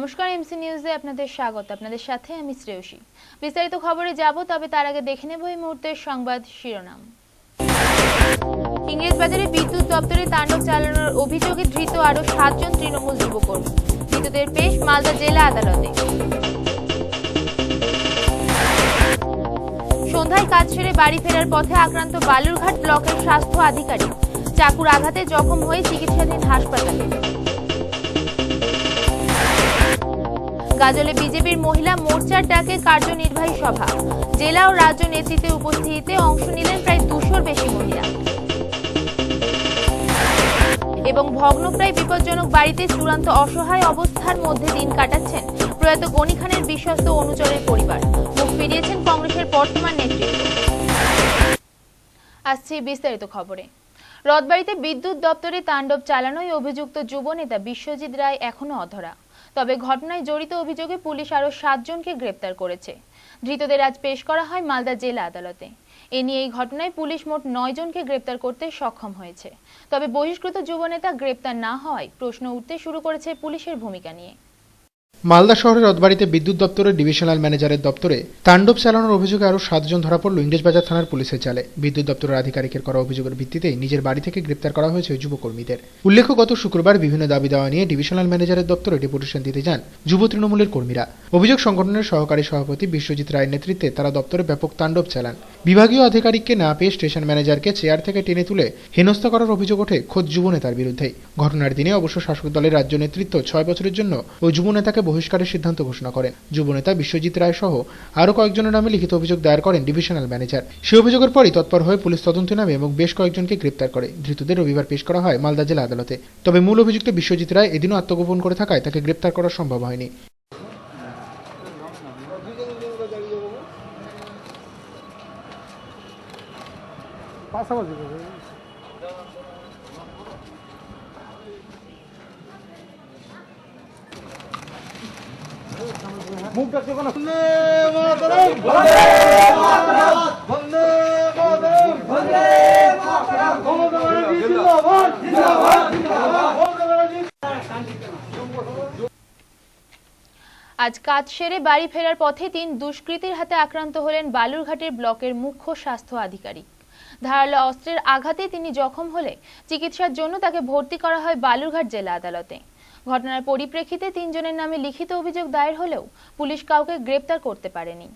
নমস্কার, এমসি নিউজে আপনাদের স্বাগত। আপনাদের সাথে আমি শ্রেয়সী। বিস্তারিত খবরে যাব, তবে তার আগে দেখে নেব এই মুহূর্তের সংবাদ শিরোনাম। ইংরেজবাজারে বিদ্যুৎ দপ্তরে তাণ্ডব চালানোর অভিযোগে ধৃত আরো 7 জন তৃণমূল যুবকর্মী। ধৃতদের পেশ মালদা জেলা আদালতে। সন্ধ্যায় কাজ সেরে বাড়ি ফেরার পথে আক্রান্ত বালুরঘাট ব্লকের স্বাস্থ্য আধিকারিক। চাকুর আঘাতে জখম হয়ে চিকিৎসাধীন হাসপাতালে। গাজলে বিজেপির মহিলা মোর্চার ডাকে কার্যনির্বাহী সভা। জেলা ও রাজ্য নেতৃত্বের উপস্থিতিতে অংশ নিলেন প্রায় 200-র বেশি মহিলা। এবং ভগ্নপ্রায় বিপজ্জনক বাড়িতে চূড়ান্ত অসহায় অবস্থার মধ্যে দিন কাটাচ্ছেন প্রয়াত গনি খানের বিশ্বস্ত অনুচরের পরিবার। মুখ ফিরিয়েছেন কংগ্রেসের বর্তমান নেতৃত্ব। আসছে বিস্তারিত খবরে। রথবাড়িতে বিদ্যুৎ দপ্তরে তাণ্ডব চালানোয় অভিযুক্ত যুব নেতা বিশ্বজিৎ রায় এখনো অধরা। তবে ঘটনায় জড়িত অভিযোগে পুলিশ আরো 7 জনকে গ্রেপ্তার করেছে। ধৃতদের আজ পেশ করা হয় মালদা জেলা আদালতে। এ নিয়ে এই ঘটনায় পুলিশ মোট 9 জনকে গ্রেপ্তার করতে সক্ষম হয়েছে। তবে বহিষ্কৃত যুবনেতা গ্রেপ্তার না হওয়ায় প্রশ্ন উঠতে শুরু করেছে পুলিশের ভূমিকা নিয়ে। মালদা শহরের রথবাড়িতে বিদ্যুৎ দপ্তরের ডিভিশনাল ম্যানেজারের দপ্তরে তাণ্ডব চালানোর অভিযোগে আরও 7 জন ধরা পড়ল ইংরেজবাজার থানার পুলিশের জালে। বিদ্যুৎ দপ্তরের আধিকারিকের করা অভিযোগের ভিত্তিতেই নিজের বাড়ি থেকে গ্রেপ্তার করা হয়েছে যুবকর্মীদের। উল্লেখ্য, গত শুক্রবার বিভিন্ন দাবি দেওয়া নিয়ে ডিভিশনাল ম্যানেজারের দপ্তরে ডেপুটেশন দিতে যান যুব তৃণমূলের কর্মীরা। অভিযোগ সংগঠনের সহকারী সভাপতি বিশ্বজিৎ রায়ের নেতৃত্বে তারা দপ্তরে ব্যাপক তাণ্ডব চালান। বিভাগীয় আধিকারিককে না পেয়ে স্টেশন ম্যানেজারকে চেয়ার থেকে টেনে তুলে হেনস্থা করার অভিযোগ ওঠে খোদ যুবনেতার বিরুদ্ধেই। ঘটনার দিনে অবশ্য শাসক দলের রাজ্য নেতৃত্ব 6 বছরের জন্য ওই যুবনেতাকে বহিষ্কারের সিদ্ধান্ত ঘোষণা করেন। যুবনেতা বিশ্বজিৎ রায় সহ আরও কয়েকজনের নামে লিখিত অভিযোগ দায়ের করেন ডিভিশনাল ম্যানেজার। সেই অভিযোগের পরই তৎপর হয়ে পুলিশ তদন্তে নামে এবং বেশ কয়েকজনকে গ্রেপ্তার করে। ধৃতদের রবিবার পেশ করা হয় মালদা জেলা আদালতে। তবে মূল অভিযুক্ত বিশ্বজিৎ রায় এদিনও আত্মগোপন করে থাকায় তাকে গ্রেপ্তার করা সম্ভব হয়নি। আজ কাজ সেরে বাড়ি ফেরার পথে 3 দুষ্কৃতীর হাতে আক্রান্ত হলেন বালুরঘাটের ব্লকের মুখ্য স্বাস্থ্য আধিকারিক। ধারালো অস্ত্রের আঘাতে তিনি জখম হলে চিকিৎসার জন্য তাকে ভর্তি করা হয় বালুরঘাট জেলা আদালতে। ঘটনার পরিপ্রেক্ষিতে 3 জনের নামে লিখিত অভিযোগ দায়ের হলেও পুলিশ কাউকে গ্রেপ্তার করতে পারেনি।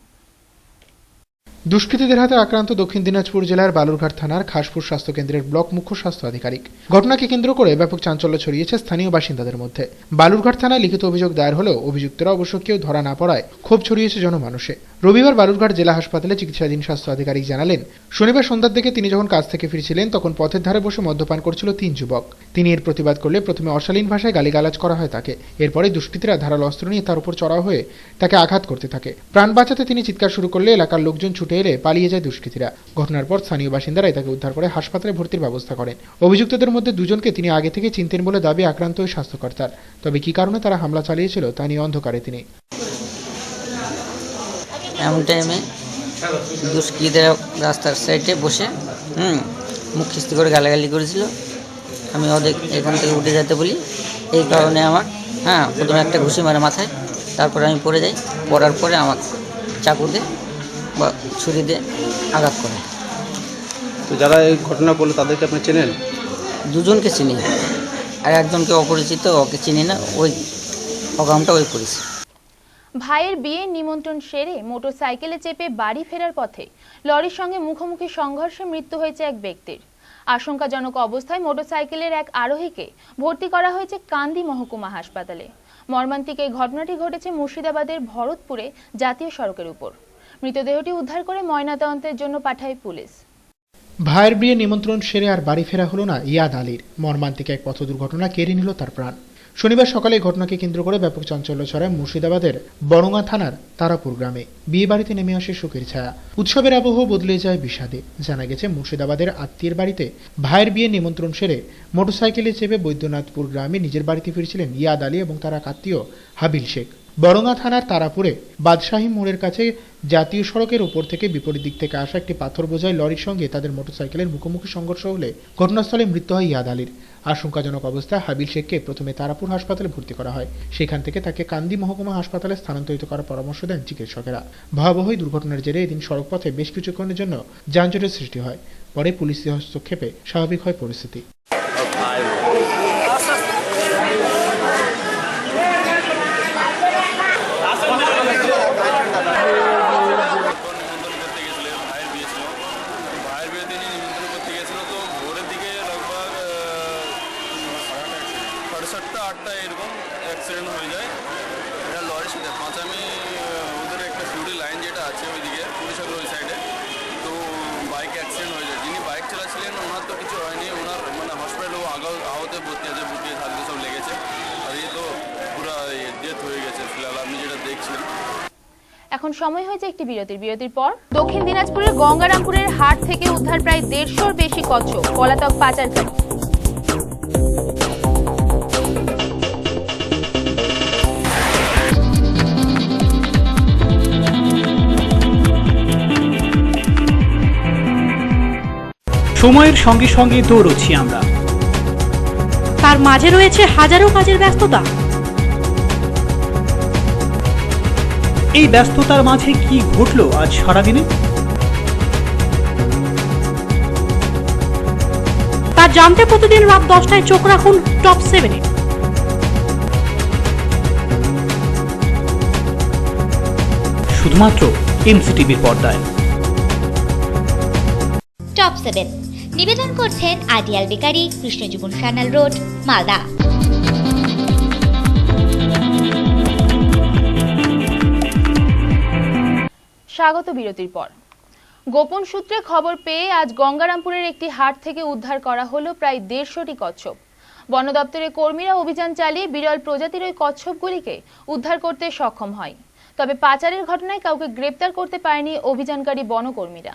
দুষ্কৃতীদের হাতে আক্রান্ত দক্ষিণ দিনাজপুর জেলার বালুরঘাট থানার খাসপুর স্বাস্থ্য কেন্দ্রের ব্লক মুখ্য স্বাস্থ্য আধিকারিক। ঘটনাকে কেন্দ্র করে ব্যাপক চাঞ্চল্য ছড়িয়েছে স্থানীয় বাসিন্দাদের মধ্যে। বালুরঘাট থানায় লিখিত অভিযোগ দায়ের হলেও অভিযুক্তরা অবশ্য কেউ ধরা না পড়ায় ক্ষোভ ছড়িয়েছে জনমানুষে। রবিবার বালুরঘাট জেলা হাসপাতালে চিকিৎসাধীন স্বাস্থ্য আধিকারিক জানালেন, শনিবার সন্ধ্যার দিকে তিনি যখন কাজ থেকে ফিরছিলেন তখন পথের ধারে বসে মদ্যপান করছিল 3 যুবক। তিনি এর প্রতিবাদ করলে প্রথমে অশালীন ভাষায় গালিগালাজ করা হয় তাকে। এরপরে দুষ্কৃতীরা ধারালো অস্ত্র নিয়ে তার উপর চড়াও হয়ে তাকে আঘাত করতে থাকে। প্রাণ বাঁচাতে তিনি চিৎকার শুরু করলে এলাকার লোকজন ছুটে এলে পালিয়ে যায় দুষ্কৃতীরা। ঘটনার পর স্থানীয় বাসিন্দারাই তাকে উদ্ধার করে হাসপাতালে ভর্তির ব্যবস্থা করেন। অভিযুক্তদের মধ্যে 2 জনকে তিনি আগে থেকে চিনতেন বলে দাবি আক্রান্ত ওই স্বাস্থ্যকর্তার। তবে কি কারণে তারা হামলা চালিয়েছিল তা নিয়ে অন্ধকারে তিনি। এমন টাইমে দুষ্কৃতীরা রাস্তার সাইডে বসে মুখ খিস্তি করে গালাগালি করেছিল। আমি ওদের এখান থেকে উঠে যেতে বলি, এই কারণে আমার প্রথমে একটা ঘুষি মারে মাথায়, তারপরে আমি পড়ে যাই। পড়ার পরে আমার চাকু দিয়ে বা ছুরি দিয়ে আঘাত করে। তো যারা এই ঘটনা করলো তাদেরকে আপনি চেনেন? 2 জনকে চিনি, আর একজনকে অপরিচিত, ওকে চিনি না। ওই অকামটা ওই করেছে। ভাইয়ের বিয়ে নিমন্ত্রণ সেরে মোটরসাইকেলে চেপে বাড়ি ফেরার পথে লরির সঙ্গে মুখোমুখি সংঘর্ষে মৃত্যু হয়েছে এক ব্যক্তির। আশঙ্কাজনক অবস্থায় মোটরসাইকেলের এক আরোহীকে ভর্তি করা হয়েছে কান্দি মহকুমা হাসপাতালে। মর্মান্তিক এই ঘটনাটি ঘটেছে মুর্শিদাবাদের ভরতপুরে জাতীয় সড়কের উপর। মৃতদেহটি উদ্ধার করে ময়নাতদন্তের জন্য পাঠায় পুলিশ। ভাইয়ের বিয়ে নিমন্ত্রণ সেরে আর বাড়ি ফেরা হলো না ইয়াদ আলীর। মর্মান্তিক এক পথ দুর্ঘটনা কেড়ে নিল তার প্রাণ। শনিবার সকালে ঘটনাকে কেন্দ্র করে ব্যাপক চাঞ্চল্য ছড়ায় মুর্শিদাবাদের বরঙ্গা থানার তারাপুর গ্রামে। বিয়ে বাড়িতে নেমে আসে শোকের ছায়া। উৎসবের আবহ বদলে যায় বিষাদে। জানা গেছে, মুর্শিদাবাদের আত্মীয়ের বাড়িতে ভাইয়ের বিয়ে নিমন্ত্রণ সেরে মোটরসাইকেলে চেপে বৈদ্যনাথপুর গ্রামে নিজের বাড়িতে ফিরছিলেন ইয়াদ আলী এবং তার এক আত্মীয় হাবিল শেখ। বরঙ্গা থানার তারাপুরে বাদশাহী মোড়ের কাছে জাতীয় সড়কের উপর থেকে বিপরীত দিক থেকে আসা একটি পাথর বোঝাই লরির সঙ্গে তাদের মোটরসাইকেলের মুখোমুখি সংঘর্ষ হলে ঘটনাস্থলে মৃত্যু হয় ইয়াদ আলীর। আশঙ্কাজনক অবস্থায় হাবিল শেখকে প্রথমে তারাপুর হাসপাতালে ভর্তি করা হয়। সেখান থেকে তাকে কান্দি মহকুমা হাসপাতালে স্থানান্তরিত করার পরামর্শ দেন চিকিৎসকেরা। ভয়াবহ এই দুর্ঘটনার জেরে এদিন সড়কপথে বেশ কিছুক্ষণের জন্য যানজটের সৃষ্টি হয়। পরে পুলিশের হস্তক্ষেপে স্বাভাবিক হয় পরিস্থিতি। আটটা এরকম অ্যাক্সিডেন্ট হয়ে যায়। এটা লরির সাথে পাঁচামি ওদের একটা সিউড়ি লাইন যেটা আছে ওইদিকে পুলিশের ওই সাইডে, তো বাইক অ্যাক্সিডেন্ট হয়ে যায়। যিনি বাইক চালাচ্ছিলেন ওনার তো কিছু হয়নি, ওনার মানে হসপিটালে আহতে ভর্তি আছে, বুটিয়ে হাতে সব লেগেছে। আর এই তো পুরো ডেথ হয়ে গেছে ফিলহাল আপনি যেটা দেখছিলেন। এখন সময় হয়েছে একটি বিরতির পর দক্ষিণ দিনাজপুরের গঙ্গারামপুরের হাট থেকে উদ্ধার প্রায় 150-র বেশি কচ্ছপ, পলাতক পাচারকারী। সময়ের সঙ্গে সঙ্গে দৌড়চ্ছি আমরা, তার মাঝে রয়েছে হাজারো কাজের ব্যস্ততা। এই ব্যস্ততার মাঝে কি ঘটলো আজ সারাদিনে তা জানতে প্রতিদিন রাত 10টায় চোখ রাখুন টপ 7-এ। শুধুমাত্র এমসিটিভির পর্দায়। টপ 7 নিবেদন করছেন ideal bakery, Krishnajiban Sanyal road, Malda. স্বাগত বিরতির পর। গোপন সূত্রে খবর পেয়ে আজ গঙ্গারামপুরের একটি হাট থেকে উদ্ধার করা হলো প্রায় 150টি কচ্ছপ। বন দপ্তরের কর্মীরা অভিযান চালিয়ে বিরল প্রজাতির ওই কচ্ছপগুলিকে উদ্ধার করতে সক্ষম হয়। তবে পাচারের ঘটনায় কাউকে গ্রেপ্তার করতে পারেনি অভিযানকারী বনকর্মীরা।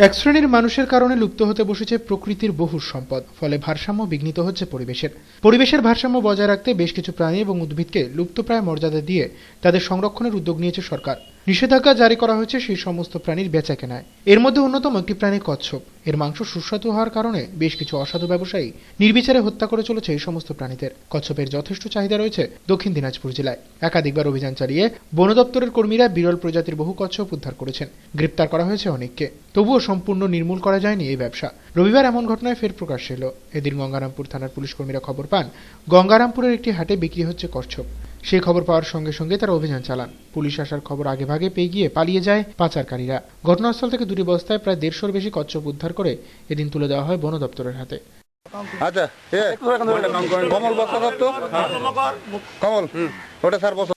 এক শ্রেণীর মানুষের কারণে লুপ্ত হতে বসেছে প্রকৃতির বহু সম্পদ। ফলে ভারসাম্য বিঘ্নিত হচ্ছে পরিবেশের ভারসাম্য বজায় রাখতে বেশ কিছু প্রাণী এবং উদ্ভিদকে লুপ্তপ্রায় মর্যাদা দিয়ে তাদের সংরক্ষণের উদ্যোগ নিয়েছে সরকার। নিষেধাজ্ঞা জারি করা হয়েছে সেই সমস্ত প্রাণীর বেচাকেনায়। এর মধ্যে অন্যতম একটি প্রাণী কচ্ছপ। এর মাংস সুস্বাদু হওয়ার কারণে বেশ কিছু অসাধু ব্যবসায়ী নির্বিচারে হত্যা করে চলেছে এই সমস্ত প্রাণীদের। কচ্ছপের যথেষ্ট চাহিদা রয়েছে দক্ষিণ দিনাজপুর জেলায়। একাধিকবার অভিযান চালিয়ে বন দপ্তরের কর্মীরা বিরল প্রজাতির বহু কচ্ছপ উদ্ধার করেছেন। গ্রেপ্তার করা হয়েছে অনেককে, তবুও সম্পূর্ণ নির্মূল করা যায়নি এই ব্যবসা। রবিবার এমন ঘটনায় ফের প্রকাশ্যে এলো। এদিন গঙ্গারামপুর থানার পুলিশ কর্মীরা খবর পান গঙ্গারামপুরের একটি হাটে বিক্রি হচ্ছে কচ্ছপ। সেই খবর পাওয়ার সঙ্গে সঙ্গে তারা অভিযান চালান। পুলিশ আসার খবর আগেভাগে পেয়ে গিয়ে পালিয়ে যায় পাচারকারীরা। ঘটনাস্থল থেকে 2টি বস্তায় প্রায় 150-র বেশি কচ্ছপ উদ্ধার করে এদিন তুলে দেওয়া হয় বন দপ্তরের হাতে। আচ্ছা কমল বস্তা তো কমল ওটা স্যার বস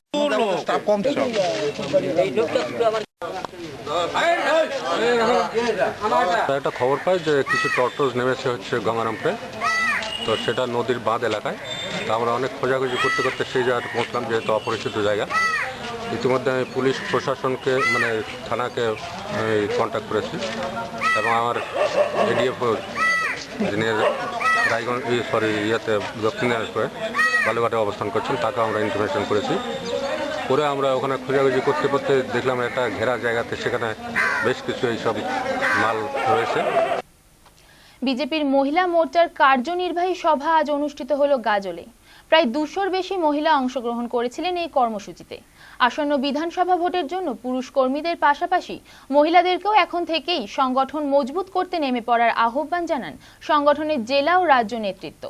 স্টাফ কম ছিল। একটা খবর পাই যে কিছু টর্টোস নেমেছে হচ্ছে গঙ্গারামপুরে, তো সেটা নদীর বাঁধ এলাকায়। তো আমরা অনেক খোঁজাখুঁজি করতে করতে সেই জায়গাটা পৌঁছলাম, যেহেতু অপরিচিত জায়গা। ইতিমধ্যে আমি পুলিশ প্রশাসনকে মানে থানাকে কন্ট্যাক্ট করেছি এবং আমার এডিএফ যিনি রায়গঞ্জ দক্ষিণ দিনাজপুরে বালুঘাটে অবস্থান করছেন তাকে আমরা ইনফরমেশন করেছি। করে আমরা ওখানে খোঁজাখুঁজি করতে করতে দেখলাম একটা ঘেরা জায়গাতে, সেখানে বেশ কিছু এইসব মাল রয়েছে। বিজেপির মহিলা মোর্চার কার্যনির্বাহী সভা আজ অনুষ্ঠিত হলো গাজলে। প্রায় 200-র বেশি মহিলা অংশগ্রহণ করেছিলেন এই কর্মসূচিতে। আসন্ন বিধানসভা ভোটের জন্য পুরুষ কর্মীদের পাশাপাশি মহিলাদেরকেও এখন থেকেই সংগঠন মজবুত করতে নেমে পড়ার আহ্বান জানান সংগঠনের জেলা ও রাজ্য নেতৃত্ব।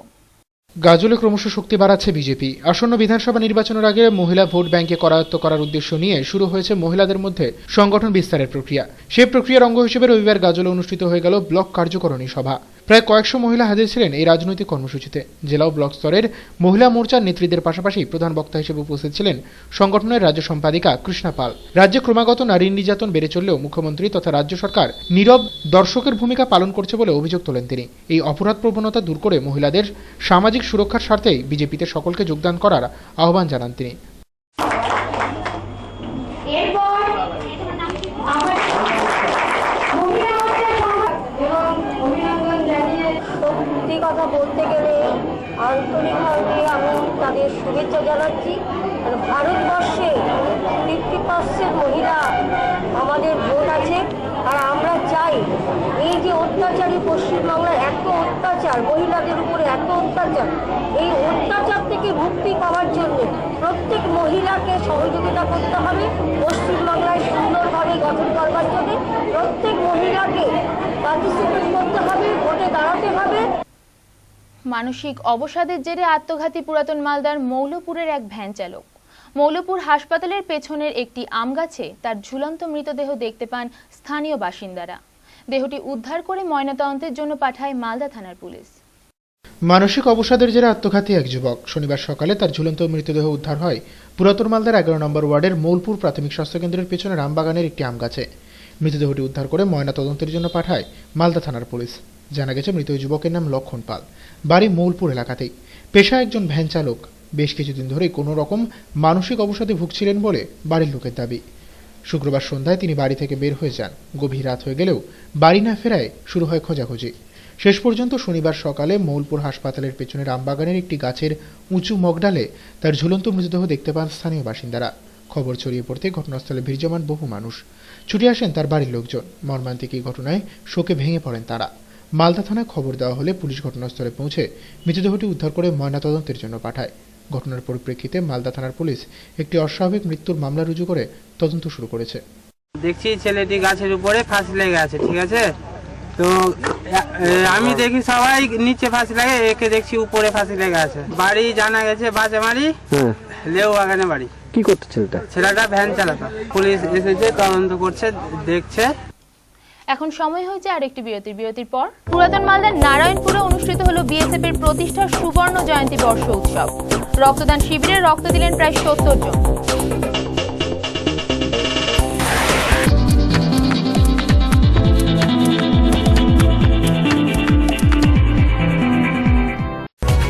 গাজলে ক্রমশ শক্তি বাড়াচ্ছে বিজেপি। আসন্ন বিধানসভা নির্বাচনের আগে মহিলা ভোট ব্যাংকে করায়ত্ত করার উদ্দেশ্য নিয়ে শুরু হয়েছে মহিলাদের মধ্যে সংগঠন বিস্তারের প্রক্রিয়া। সেই প্রক্রিয়ার অঙ্গ হিসেবে রবিবার গাজলে অনুষ্ঠিত হয়ে গেল ব্লক কার্যকরণী সভা। প্রায় কয়েকশো মহিলা হাজির ছিলেন এই রাজনৈতিক কর্মসূচিতে। জেলা ও ব্লক স্তরের মহিলা মোর্চার নেত্রীদের পাশাপাশি প্রধান বক্তা হিসেবে উপস্থিত ছিলেন সংগঠনের রাজ্য সম্পাদিকা কৃষ্ণা পাল। রাজ্যে ক্রমাগত নারী নির্যাতন বেড়ে চললেও মুখ্যমন্ত্রী তথা রাজ্য সরকার নীরব দর্শকের ভূমিকা পালন করছে বলে অভিযোগ তোলেন তিনি। এই অপরাধ প্রবণতা দূর করে মহিলাদের সামাজিক সুরক্ষার স্বার্থেই বিজেপিতে সকলকে যোগদান করার আহ্বান জানান তিনি। সত্যি কথা বলতে গেলে আন্তরিকভাবে আমি তাদের শুভেচ্ছা জানাচ্ছি। আর ভারতবর্ষে 50% মহিলা আমাদের ভোট আছে, আর আমরা চাই এই যে অত্যাচারী পশ্চিমবাংলায় এত অত্যাচার, মহিলাদের উপরে এত অত্যাচার, এই অত্যাচার থেকে মুক্তি পাওয়ার জন্য প্রত্যেক মহিলাকে সহযোগিতা করতে হবে। পশ্চিমবাংলায় সুন্দরভাবে গঠন করবার জন্য প্রত্যেক মহিলাকে পার্টিসিপেট করতে হবে, ভোটে দাঁড়াতে হবে। মানসিক অবসাদের জেরে আত্মঘাতী পুরাতন মালদার মৌলপুরের এক ভ্যান চালক। মৌলপুর হাসপাতালের পেছনের একটি আম গাছে তার ঝুলন্ত মৃতদেহ দেখতে পান স্থানীয় বাসিন্দারা। দেহটি উদ্ধার করে ময়নাতদন্তের জন্য পাঠায় মালদা থানার পুলিশ। মানসিক অবসাদের জেরে আত্মঘাতী এক যুবক। শনিবার সকালে তার ঝুলন্ত মৃতদেহ উদ্ধার হয় পুরাতন মালদার 11 নম্বর ওয়ার্ডের মৌলপুর প্রাথমিক স্বাস্থ্যকেন্দ্রের পেছনের আমবাগানের একটি আম গাছে। মৃতদেহটি উদ্ধার করে ময়নাতদন্তের জন্য পাঠায় মালদা থানার পুলিশ। জানা গেছে মৃত যুবকের নাম লক্ষণ পাল, বাড়ি মৌলপুর এলাকাতেই, পেশা একজন ভ্যান চালক। বেশ কিছুদিন ধরেই কোনো রকম মানসিক অবসাদে ভুগছিলেন বলে বাড়ির লোকের দাবি। শুক্রবার সন্ধ্যায় তিনি বাড়ি থেকে বের হয়ে যান। গভীর রাত হয়ে গেলেও বাড়ি না ফেরায় শুরু হয় খোঁজাখুঁজি। শেষ পর্যন্ত শনিবার সকালে মৌলপুর হাসপাতালের পেছনের আমবাগানের একটি গাছের উঁচু মগডালে তার ঝুলন্ত মৃতদেহ দেখতে পান স্থানীয় বাসিন্দারা। খবর ছড়িয়ে পড়তে ঘটনাস্থলে ভিড় জমান বহু মানুষ। ছুটে আসেন তার বাড়ির লোকজন। মর্মান্তিক এই ঘটনায় শোকে ভেঙে পড়েন তারা। মালদা থানায় খবর দেওয়া হলে পুলিশ ঘটনাস্থলে পৌঁছে মৃতদেহটি উদ্ধার করে ময়নাতদন্তের জন্য পাঠায়। ঘটনার পরিপ্রেক্ষিতে মালদা থানার পুলিশ একটি অস্বাভাবিক মৃত্যুর মামলা রুজু করে তদন্ত শুরু করেছে। দেখছি ছেলেটি গাছের উপরে ফাঁসি লেগে আছে, ঠিক আছে? তো আমি দেখি সবাই নিচে ফাঁসি লাগে, একে দেখছি উপরে ফাঁসি লেগে আছে। বাড়ি জানা গেছে বাজামারি, লেউ বাগানে বাড়ি। কি করতে ছেলেটা ভ্যান চালাতো। পুলিশ এসেছে, তদন্ত করছে, দেখছে। এখন সময় হয়েছে আরেকটি বিরতির পর পুরাতন মালদার নারায়ণপুরে অনুষ্ঠিত হলো বিএসএফ এর প্রতিষ্ঠার সুবর্ণ জয়ন্তী বর্ষ উৎসব। রক্তদান শিবিরে রক্ত দিলেন প্রায় 70 জন।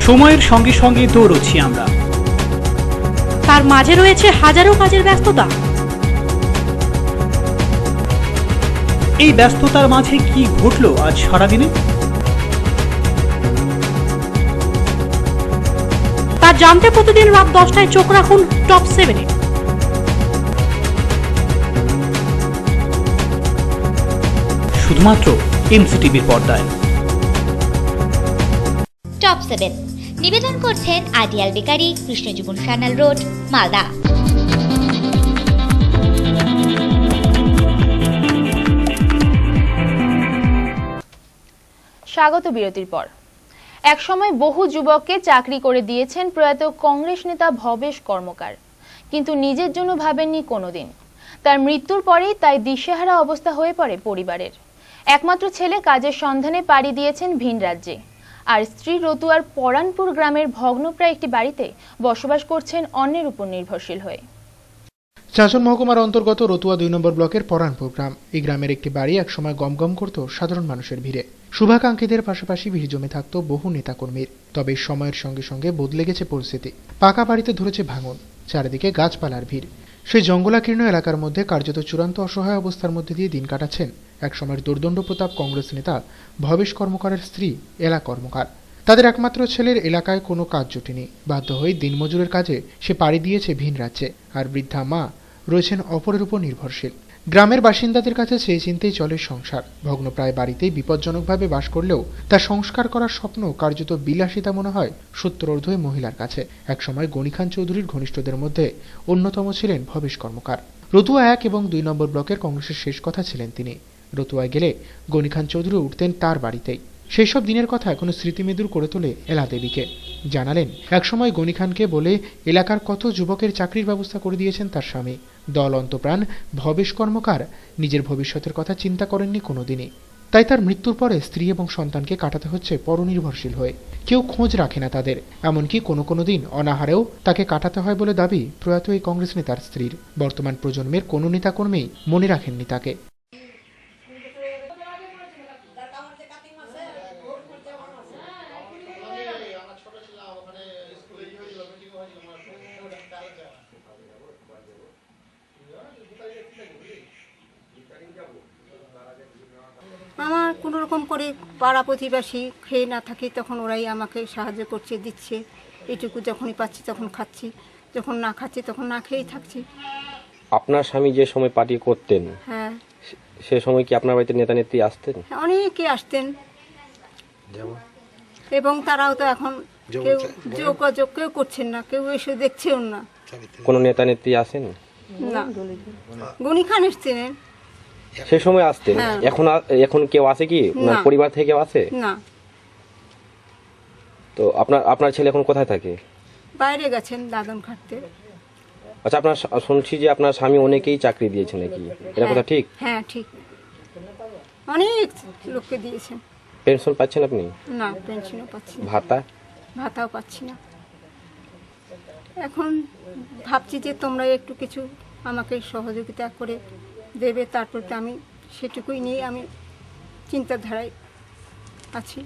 সময়ের সঙ্গে সঙ্গে দৌড়চ্ছি আমরা, তার মাঝে রয়েছে হাজারো কাজের ব্যস্ততা। এই ব্যস্ততার মাঝে কি ঘটলো আজ সারাদিনে, তা জানতে প্রতিদিন রাত 10টায় চোখ রাখুন টপ 7-এ। শুধুমাত্র এমসিটিভির পর্দায়। টপ 7 নিবেদন করছেন ideal bakery, Krishnajiban Sanyal road, Malda. স্বাগত বিরতির পর। একসময় বহু যুবককে চাকরি করে দিয়েছেন প্রয়াত কংগ্রেস নেতা ভবেশ কর্মকার, কিন্তু নিজের জন্য ভাবেননি কোনোদিন। তার মৃত্যুর পরেই তাই দিশেহারা অবস্থা হয়ে পড়ে পরিবারের। একমাত্র ছেলে কাজের সন্ধানে পাড়ি দিয়েছেন ভিন রাজ্যে, আর স্ত্রী রতুয়ার পরানপুর গ্রামের ভগ্নপ্রায় একটি বাড়িতে বসবাস করছেন অন্যের উপর নির্ভরশীল হয়ে। চাঁচল মহকুমার অন্তর্গত রতুয়া 2 নম্বর ব্লকের পরানপুর গ্রাম। এই গ্রামের একটি বাড়ি একসময় গমগম করত সাধারণ মানুষের ভিড়ে। শুভাকাঙ্ক্ষীদের পাশাপাশি ভিড় জমে থাকত বহু নেতাকর্মীর। তবে সময়ের সঙ্গে সঙ্গে বদলে গেছে পরিস্থিতি। পাকা বাড়িতে ধরেছে ভাঙন, চারিদিকে গাছপালার ভিড়। সেই জঙ্গলাকীর্ণ এলাকার মধ্যে কার্যত চূড়ান্ত অসহায় অবস্থার মধ্যে দিয়ে দিন কাটাচ্ছেন একসময়ের দুর্দণ্ড প্রতাপ কংগ্রেস নেতা ভবেশ কর্মকারের স্ত্রী এলা কর্মকার। তাদের একমাত্র ছেলের এলাকায় কোনো কাজ জুটেনি। বাধ্য হয়ে দিনমজুরের কাজে সে পাড়ি দিয়েছে ভিন রাজ্যে, আর বৃদ্ধা মা রয়েছেন অপরের উপর নির্ভরশীল। গ্রামের বাসিন্দাদের কাছে সেই চিন্তেই চলে সংসার। ভগ্নপ্রায় বাড়িতেই বিপজ্জনকভাবে বাস করলেও তা সংস্কার করার স্বপ্ন কার্যত বিলাসিতা মনে হয় সত্তরোর্ধ্ব মহিলার কাছে। একসময় গনি খান চৌধুরীর ঘনিষ্ঠদের মধ্যে অন্যতম ছিলেন ভবেশ কর্মকার। রতুয়া 1 এবং 2 নম্বর ব্লকের কংগ্রেসের শেষ কথা ছিলেন তিনি। রতুয়ায় গেলে গনি খান চৌধুরী উঠতেন তার বাড়িতেই। সেই সব দিনের কথা এখনো স্মৃতিমেদুর করে তোলে এলা দেবীকে। জানালেন একসময় গনি খানকে বলে এলাকার কত যুবকের চাকরির ব্যবস্থা করে দিয়েছেন তার স্বামী। দল অন্তপ্রাণ ভবেশ কর্মকার নিজের ভবিষ্যতের কথা চিন্তা করেননি কোনোদিনই। তাই তার মৃত্যুর পরে স্ত্রী এবং সন্তানকে কাটাতে হচ্ছে পরনির্ভরশীল হয়ে। কেউ খোঁজ রাখে না তাদের, এমনকি কোনো দিন অনাহারেও তাকে কাটাতে হয় বলে দাবি প্রয়াত এই কংগ্রেস নেতার স্ত্রীর। বর্তমান প্রজন্মের কোনো নেতাকর্মী মনে রাখেননি তাকে। আমার কোনো রকম করে পাড়া প্রতিবেশী খেয়ে না থাকি তখন ওরাই আমাকে সাহায্য করছে, দিচ্ছে। এটুকু যখনই পাচ্ছি তখন খাচ্ছি, যখন না খাচ্ছি তখন না খেয়েই থাকছি। আপনার স্বামী যে সময় পার্টি করতেন, হ্যাঁ, সে সময় কি আপনার বাড়িতে নেতা নেত্রী আসতেন? অনেকে আসতেন এবং তারাও তো এখন কেউ যোগাযোগ কেউ করছেন না, কেউ এসে দেখছেও না। কোনো নেতা নেত্রী আসেন না, গনি খান এসছেন, সে সময় আসতেন। হ্যাঁ। এখন কেউ আসে কি না। পরিবার থেকে আসে না। তো আপনার ছেলে এখন কোথায় থাকে? বাইরে গেছেন দাদন খাটতে। আচ্ছা, আপনার শুনছি যে আপনার স্বামী অনেকেই চাকরি দিয়েছে নাকি, এটা কথা ঠিক? হ্যাঁ ঠিক, অনেক লোককে দিয়েছেন। পেনশন পাচ্ছেন আপনি? না, পেনশনও পাচ্ছি না, ভাতাও পাচ্ছি না। এখন ভাবছি যে তোমরা একটু কিছু আমাকে সহযোগিতা করে দেবে, তারপর তো আমি সেটুকুই নিয়ে আমি চিন্তাধারায় আছি।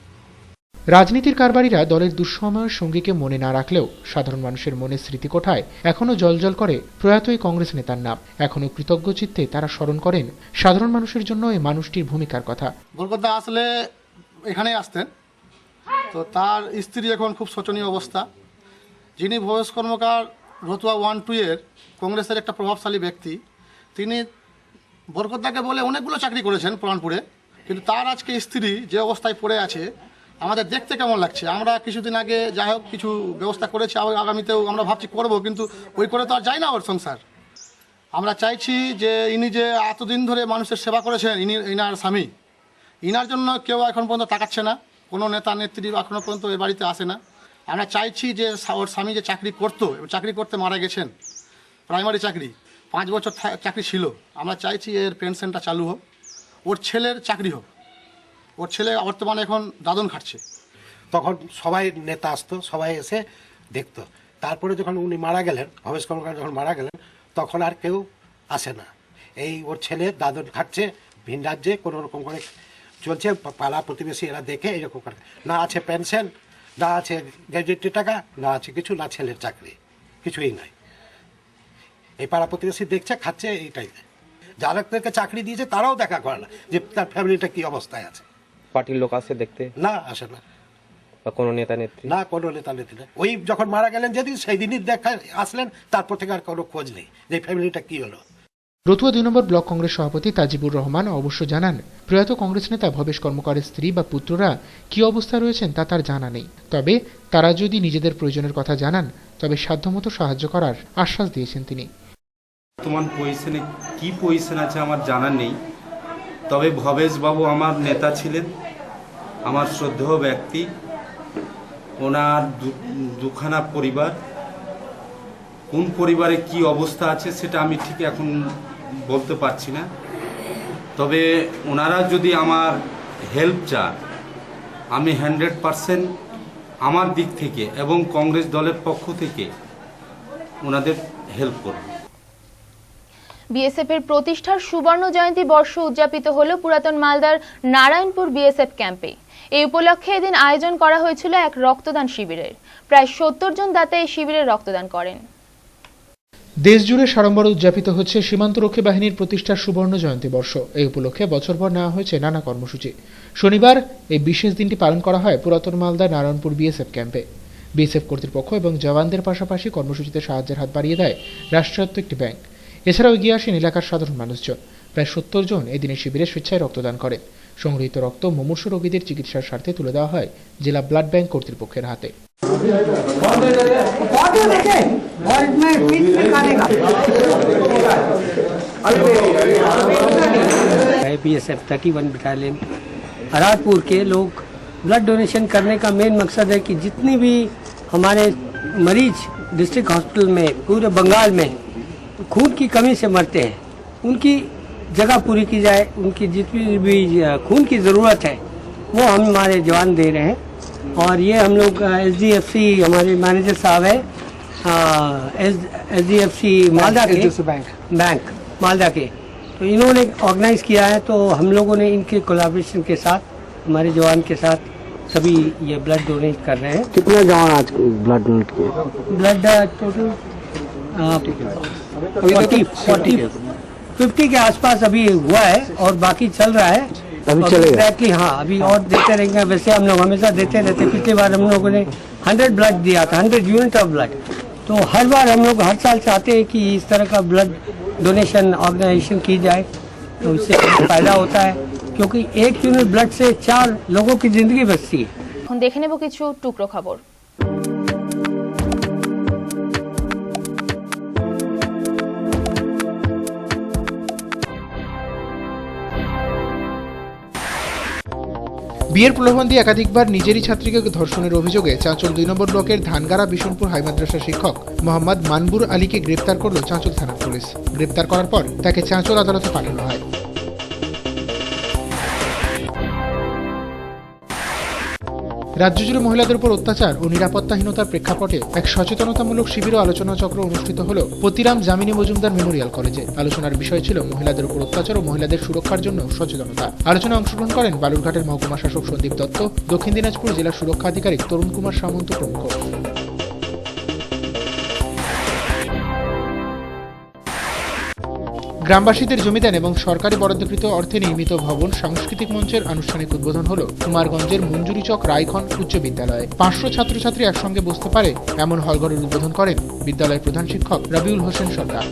রাজনীতির কারবারিরা দলের দুঃসময়ের সঙ্গীকে মনে না রাখলেও সাধারণ মানুষের মনের স্মৃতিকোঠায় এখনও জলজল করে প্রয়াত এই কংগ্রেস নেতার নাম। এখনও কৃতজ্ঞ চিত্তে তারা স্মরণ করেন সাধারণ মানুষের জন্য এই মানুষটির ভূমিকার কথা। বরকতদা আসলে এখানেই আসতেন, তো তার স্ত্রী এখন খুব শোচনীয় অবস্থা। যিনি ভবেশ কর্মকার রতুয়া 1-2 এর কংগ্রেসের একটা প্রভাবশালী ব্যক্তি, তিনি বরকতদাকে বলে অনেকগুলো চাকরি করেছেন পুরানপুরে, কিন্তু তার আজকে স্ত্রী যে অবস্থায় পড়ে আছে আমাদের দেখতে কেমন লাগছে। আমরা কিছুদিন আগে যাই হোক কিছু ব্যবস্থা করেছি, আগামীতেও আমরা ভাবছি করব, কিন্তু ওই করে তো আর যায় না ওর সংসার। আমরা চাইছি যে ইনি যে এতদিন ধরে মানুষের সেবা করেছেন, ইনার স্বামী, ইনার জন্য কেউ এখন পর্যন্ত তাকাচ্ছে না, কোনো নেতা নেত্রী এখনও পর্যন্ত এ বাড়িতে আসে না। আমরা চাইছি যে ওর স্বামী যে চাকরি করতো, চাকরি করতে মারা গেছেন, প্রাইমারি চাকরি 5 বছর চাকরি ছিল, আমরা চাইছি এর পেনশনটা চালু হোক, ওর ছেলের চাকরি হোক। ওর ছেলে বর্তমানে এখন দাদন খাটছে। তখন সবাই নেতা আসতো, সবাই এসে দেখতো। তারপরে যখন উনি মারা গেলেন, ভবেশ কর্মকার যখন মারা গেলেন, তখন আর কেউ আসে না। এই ওর ছেলে দাদন খাটছে, ভিন রাজ্যে কোনো রকম করে চলছে, পাড়া প্রতিবেশী এরা দেখে এরকম করে, না আছে পেনশন, না আছে গ্র্যাজুয়েটি টাকা, না আছে কিছু, না ছেলের চাকরি, কিছুই নাই। এই পাড়া প্রতিবেশী দেখছে, খাচ্ছে, এইটাই। যাদেরকে চাকরি দিয়েছে তারাও দেখা করে না যে তার ফ্যামিলিটা কি অবস্থায় আছে। পার্টির লোক আসে দেখতে? না, আসে না। বা কোনো নেতা নেত্রী? না, কোনো নেতা নেত্রী না। ওই যখন মারা গেলেন যেদিন, সেই দিনই দেখা আসলেন, তারপর থেকে আর কোনো খোঁজ নেই যে ফ্যামিলিটা কি হলো। রতুয়া 2 নম্বর ব্লক কংগ্রেস সভাপতি তাজিবুর রহমান অবশ্য জানান, প্রয়াত কংগ্রেস নেতা ভবেশ কর্মকারের স্ত্রী বা পুত্ররা কি অবস্থায় রয়েছেন তা তার জানা নেই। তবে তারা যদি নিজেদের প্রয়োজনের কথা জানান তবে সাধ্যমতো সাহায্য করার আশ্বাস দিয়েছেন তিনি। বর্তমান পজিশনে কি পজিশন আছে আমার জানা নেই, তবে ভবেশ বাবু আমার নেতা ছিলেন, আমার শ্রদ্ধেয় ব্যক্তি। ওনার দুখানা পরিবার, কোন পরিবারে কি অবস্থা আছে সেটা আমি ঠিক এখন বলতে পারছি না। তবে ওনারা যদি আমার হেল্প চান, আমি 100% আমার দিক থেকে এবং কংগ্রেস দলের পক্ষ থেকে ওনাদের হেল্প করব। বিএসএফ এর প্রতিষ্ঠার সুবর্ণ জয়ন্তী বর্ষ উদযাপিত হল পুরাতন মালদার নারায়ণপুর বিএসএফ ক্যাম্পে। এই উপলক্ষে এদিন আয়োজন করা হয়েছিল এক রক্তদান শিবিরের। প্রায় 70 জন দাতা এই শিবিরে রক্তদান করেন। দেশজুড়ে সাড়ম্বরে উদযাপিত হচ্ছে সীমান্তরক্ষী বাহিনীর প্রতিষ্ঠার সুবর্ণ জয়ন্তী বর্ষ। এই উপলক্ষে বছরভর নেওয়া হয়েছে নানা কর্মসূচি। শনিবার এই বিশেষ দিনটি পালন করা হয় পুরাতন মালদা নারায়ণপুর বিএসএফ ক্যাম্পে। বিএসএফ কর্তৃপক্ষ এবং জওয়ানদের পাশাপাশি কর্মসূচিতে সাহায্যের হাত বাড়িয়ে দেয় রাষ্ট্রায়ত্ত একটি ব্যাংক। এছাড়াও এগিয়ে আসেন এলাকার সাধারণ মানুষজন। প্রায় 70 জন এদিনের শিবিরে স্বেচ্ছায় রক্তদান করেন। সংগৃহীত রক্ত মুমূর্ষু রোগীদের চিকিৎসার স্বার্থে তুলে দেওয়া হয় জেলা ব্লাড ব্যাংক কর্তৃপক্ষের হাতে। बीएसएफ 31 बटालियन हरारपुर के लोग ब्लड डोनेशन करने का मेन मकसद है कि जितनी भी हमारे मरीज डिस्ट्रिक्ट हॉस्पिटल में पूरे बंगाल में खून की कमी से मरते हैं, उनकी जगह पूरी की जाए। उनकी जितनी भी खून की ज़रूरत है वो हम हमारे जवान दे रहे हैं। और ये हम लोग SDFC हमारे मैनेजर साहब है, SDFC मालदा के बैंक मालदा के, तो इन्होंने ऑर्गेनाइज किया है। तो हम लोगों ने इनके कोलैबोरेशन के साथ हमारे जवान के साथ सभी ये ब्लड डोनेट कर रहे हैं। कितना जवान आज ब्लड डोनेट किए? ब्लड टोटल 50 के आसपास अभी हुआ है और बाकी चल रहा है। अभी चलेगा? एग्जैक्टली हाँ, अभी और देते रहेंगे। वैसे हम लोग हमेशा देते रहते, पिछली बार हम लोगों ने 100 ब्लड दिया था, 100 यूनिट ऑफ ब्लड। तो हर बार हम लोग हर साल चाहते हैं कि इस तरह का ब्लड डोनेशन ऑर्गेनाइजेशन की जाए, तो इससे फायदा होता है, क्योंकि 1 यूनिट ब्लड से 4 लोगों की जिंदगी बचती है। এখন দেখে নেব কিছু টুকরো খবর। বিয়ের প্রলোভন দিয়ে একাধিকবার নিজেরই ছাত্রীকে ধর্ষণের অভিযোগে চাঁচল 2 নম্বর ব্লকের ধানগাড়া বিশনপুর হাই মাদ্রাসা শিক্ষক মোহাম্মদ মানবুর আলীকে গ্রেপ্তার করল চাঁচল থানার পুলিশ। গ্রেপ্তার করার পর তাকে চাঁচল আদালতে পাঠানো হয়। রাজ্য জুড়ে মহিলাদের উপর অত্যাচার ও নিরাপত্তাহীনতার প্রেক্ষাপটে এক সচেতনতামূলক শিবির ও আলোচনা চক্র অনুষ্ঠিত হল পতিরাম যামিনী মজুমদার মেমোরিয়াল কলেজে। আলোচনার বিষয় ছিল মহিলাদের উপর অত্যাচার ও মহিলাদের সুরক্ষার জন্য সচেতনতা। আলোচনায় অংশগ্রহণ করেন বালুরঘাটের মহকুমা শাসক সন্দীপ দত্ত, দক্ষিণ দিনাজপুর জেলা সুরক্ষা আধিকারিক তরুণ কুমার সামন্ত প্রমুখ। গ্রামবাসীদের জমিদান এবং সরকারি বরাদ্দকৃত অর্থে নির্মিত ভবন সাংস্কৃতিক মঞ্চের আনুষ্ঠানিক উদ্বোধন হল কুমারগঞ্জের মঞ্জুরিচক রায়খন উচ্চ বিদ্যালয়ে। 500 ছাত্রছাত্রী একসঙ্গে বসতে পারে এমন হলঘরের উদ্বোধন করেন বিদ্যালয়ের প্রধান শিক্ষক রবিউল হোসেন সরকার।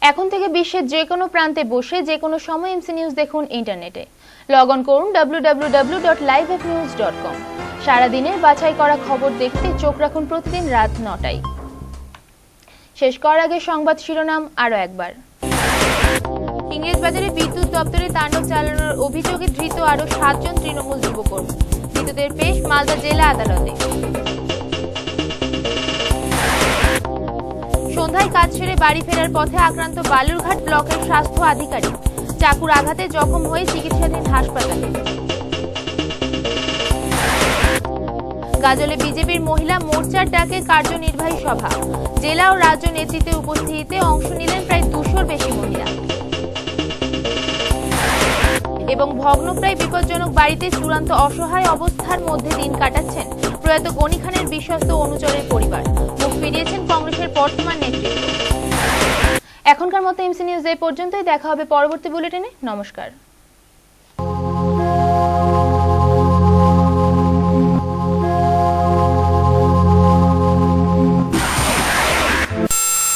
এখন থেকে বিশ্বের যে কোনো প্রান্তে বসে যে কোনো সময় এমসি নিউজ দেখুন ইন্টারনেটে। লগ অন করুন www.livefnews.com। সারাদিনের বাছাই করা খবর দেখতে চোখ রাখুন প্রতিদিন রাত 9টায়। শেষ করার আগে সংবাদ শিরোনাম আরও একবার। ইংরেজবাজারে বিদ্যুৎ দপ্তরে তাণ্ডব চালানোর অভিযোগে ধৃত আরও 7 জন তৃণমূল যুবকর্মী। ধৃতদের পেশ মালদা জেলা আদালতে। সন্ধ্যায় কাজ সেরে বাড়ি ফেরার পথে আক্রান্ত বালুরঘাট ব্লকের স্বাস্থ্য আধিকারিক, চাকুর আঘাতে জখম হয়ে চিকিৎসাধীন হাসপাতালে। গাজলে বিজেপির মহিলা মোর্চার ডাকে কার্যনির্বাহী সভা, জেলা ও রাজ্য নেতৃত্বের উপস্থিতিতে অংশ নিলেন প্রায় 200-র বেশি মহিলা। এবং ভগ্নপ্রায় বিপজ্জনক বাড়িতে চূড়ান্ত অসহায় অবস্থার মধ্যে দিন কাটাচ্ছেন প্রয়াত গনি খানের বিশ্বস্ত অনুচরের পরিবার। মুখ ফিরিয়েছেন কংগ্রেসের বর্তমান নেতৃত্ব। এখনকার মতো এমসি নিউজ এই পর্যন্তই। দেখা হবে পরবর্তী বুলেটিনে। নমস্কার।